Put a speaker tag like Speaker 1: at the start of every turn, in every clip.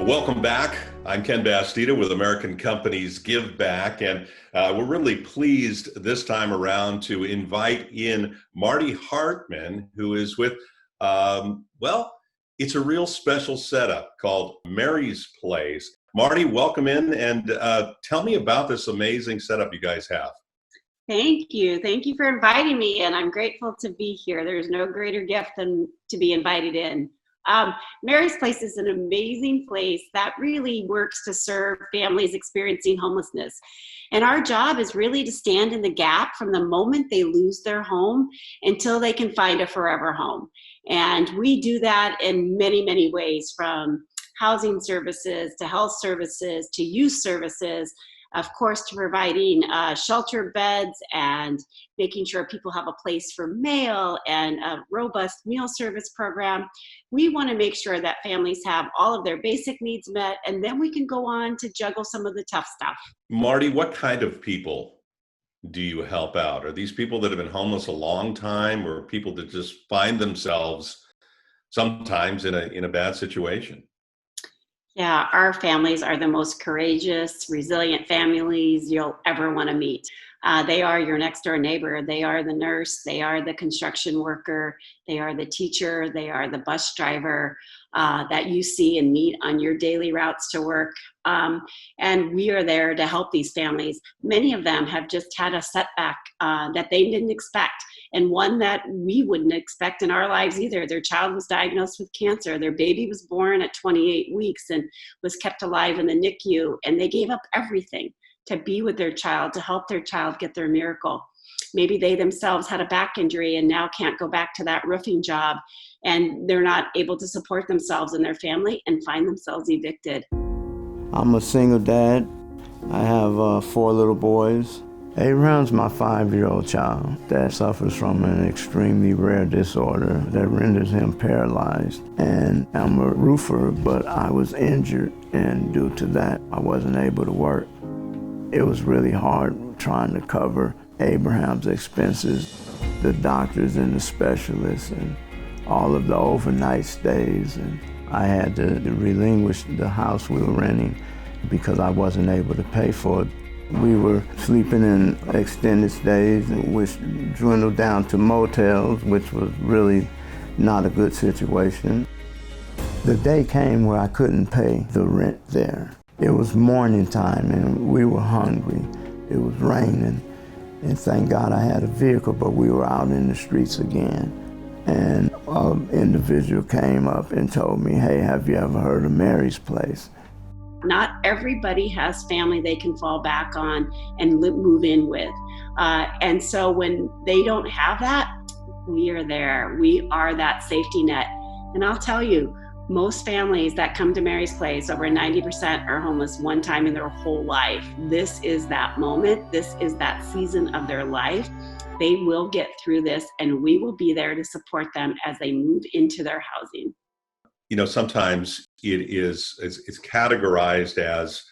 Speaker 1: Welcome back. I'm Ken Bastida with American Companies Give Back, and we're really pleased this time around to invite in Marty Hartman, who is with, it's a real special setup called Mary's Place. Marty, welcome in, and tell me about this amazing setup you guys have.
Speaker 2: Thank you. Thank you for inviting me, and I'm grateful to be here. There's no greater gift than to be invited in. Mary's Place is an amazing place that really works to serve families experiencing homelessness. And our job is really to stand in the gap from the moment they lose their home until they can find a forever home. And we do that in many, many ways, from housing services to health services to youth services, of course, to providing shelter beds and making sure people have a place for mail and a robust meal service program. We want to make sure that families have all of their basic needs met, and then we can go on to juggle some of the tough stuff.
Speaker 1: Marty, what kind of people do you help out? Are these people that have been homeless a long time, or people that just find themselves sometimes in a bad situation?
Speaker 2: Yeah, our families are the most courageous, resilient families you'll ever want to meet. They are your next door neighbor. They are the nurse. They are the construction worker. They are the teacher. They are the bus driver that you see and meet on your daily routes to work. And we are there to help these families. Many of them have just had a setback that they didn't expect, and one that we wouldn't expect in our lives either. Their child was diagnosed with cancer. Their baby was born at 28 weeks and was kept alive in the NICU, and they gave up everything to be with their child, to help their child get their miracle. Maybe they themselves had a back injury and now can't go back to that roofing job, and they're not able to support themselves and their family and find themselves evicted.
Speaker 3: I'm a single dad. I have 4 little boys. Abraham's my 5-year-old child that suffers from an extremely rare disorder that renders him paralyzed. And I'm a roofer, but I was injured, and due to that, I wasn't able to work. It was really hard trying to cover Abraham's expenses, the doctors and the specialists, and all of the overnight stays. And I had to relinquish the house we were renting because I wasn't able to pay for it. We were sleeping in extended stays, which dwindled down to motels, which was really not a good situation. The day came where I couldn't pay the rent there. It was morning time and we were hungry. It was raining, and thank God I had a vehicle, but we were out in the streets again. And an individual came up and told me, "Hey, have you ever heard of Mary's Place?"
Speaker 2: Not everybody has family they can fall back on and move in with. And so when they don't have that, we are there. We are that safety net. And I'll tell you, most families that come to Mary's Place, over 90% are homeless one time in their whole life. This is that moment. This is that season of their life. They will get through this, and we will be there to support them as they move into their housing.
Speaker 1: You know, sometimes it's categorized as,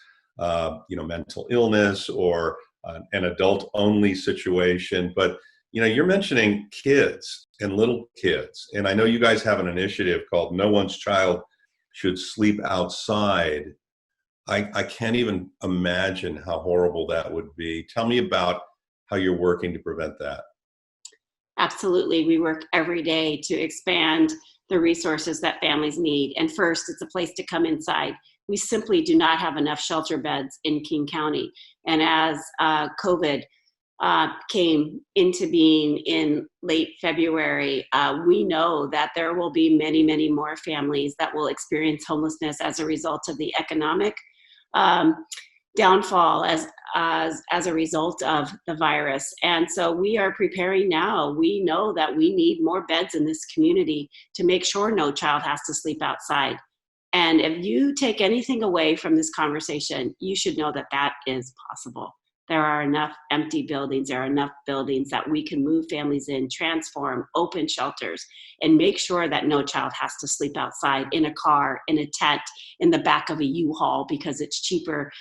Speaker 1: mental illness or an adult-only situation. But, you're mentioning kids and little kids. And I know you guys have an initiative called No One's Child Should Sleep Outside. I can't even imagine how horrible that would be. Tell me about how you're working to prevent that.
Speaker 2: Absolutely. We work every day to expand the resources that families need. And first, it's a place to come inside. We simply do not have enough shelter beds in King County. And as COVID came into being in late February, we know that there will be many, many more families that will experience homelessness as a result of the economic downfall as a result of the virus. And so we are preparing now. We know that we need more beds in this community to make sure no child has to sleep outside. And if you take anything away from this conversation, you should know that that is possible. There are enough empty buildings. There are enough buildings that we can move families in, transform, open shelters, and make sure that no child has to sleep outside in a car, in a tent, in the back of a U-Haul, because it's cheaper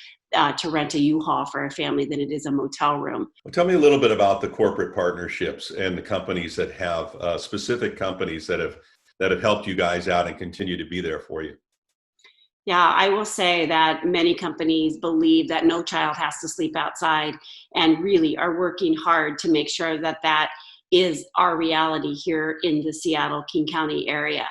Speaker 2: to rent a U-Haul for a family than it is a motel room.
Speaker 1: Well, tell me a little bit about the corporate partnerships and the companies that have specific companies that have helped you guys out and continue to be there for you.
Speaker 2: Yeah, I will say that many companies believe that no child has to sleep outside and really are working hard to make sure that that is our reality here in the Seattle King County area.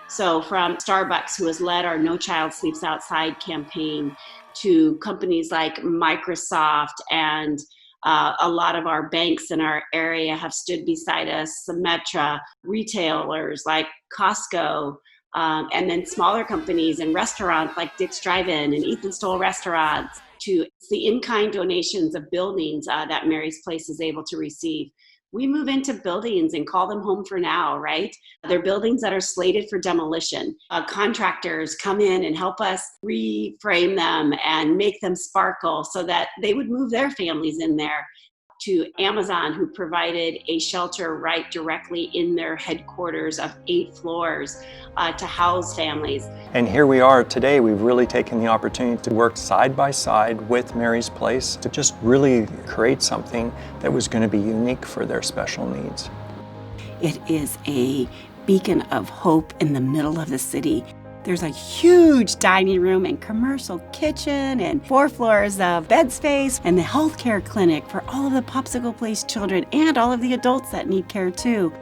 Speaker 2: So from Starbucks, who has led our No Child Sleeps Outside campaign, to companies like Microsoft and a lot of our banks in our area have stood beside us, Symetra, retailers like Costco, and then smaller companies and restaurants like Dick's Drive-In and Ethan Stowell Restaurants, to the in-kind donations of buildings that Mary's Place is able to receive. We move into buildings and call them home for now, right? They're buildings that are slated for demolition. Contractors come in and help us reframe them and make them sparkle so that they would move their families in there. To Amazon, who provided a shelter right directly in their headquarters of 8 floors to house families.
Speaker 4: And here we are today. We've really taken the opportunity to work side by side with Mary's Place to just really create something that was going to be unique for their special needs.
Speaker 5: It is a beacon of hope in the middle of the city. There's a huge dining room and commercial kitchen and 4 floors of bed space and the healthcare clinic for all of the Popsicle Place children and all of the adults that need care too.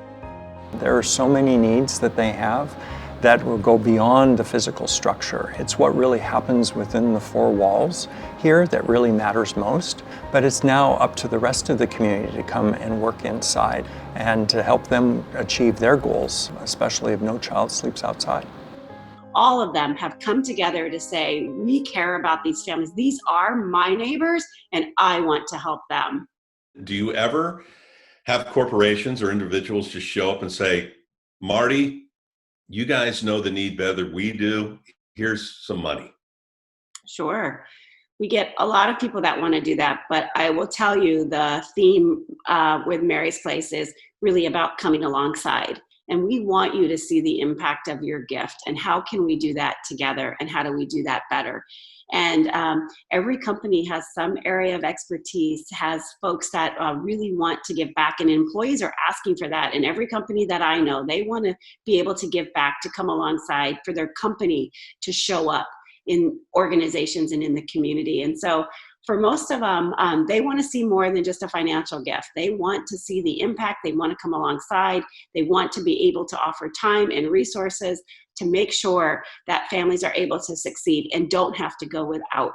Speaker 4: There are so many needs that they have that will go beyond the physical structure. It's what really happens within the 4 walls here that really matters most, but it's now up to the rest of the community to come and work inside and to help them achieve their goals, especially if no child sleeps outside.
Speaker 2: All of them have come together to say, we care about these families. These are my neighbors, and I want to help them.
Speaker 1: Do you ever have corporations or individuals just show up and say, Marty, you guys know the need better than we do. Here's some money.
Speaker 2: Sure. We get a lot of people that want to do that, but I will tell you the theme with Mary's Place is really about coming alongside. And we want you to see the impact of your gift and how can we do that together and how do we do that better. And every company has some area of expertise, has folks that really want to give back, and employees are asking for that. And every company that I know, they want to be able to give back, to come alongside for their company to show up in organizations and in the community. And so for most of them, they want to see more than just a financial gift. They want to see the impact. They want to come alongside. They want to be able to offer time and resources to make sure that families are able to succeed and don't have to go without.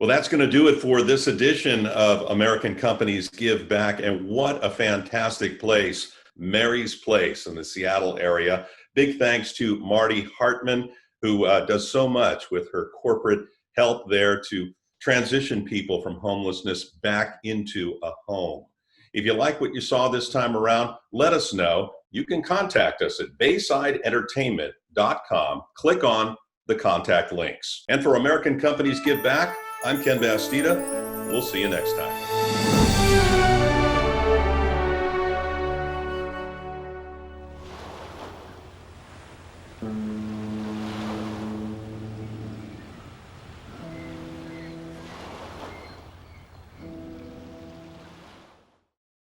Speaker 1: Well, that's going to do it for this edition of American Companies Give Back. And what a fantastic place, Mary's Place in the Seattle area. Big thanks to Marty Hartman, who does so much with her corporate help there to transition people from homelessness back into a home. If you like what you saw this time around, let us know. You can contact us at BaysideEntertainment.com. Click on the contact links. And for American Companies Give Back, I'm Ken Bastida. We'll see you next time.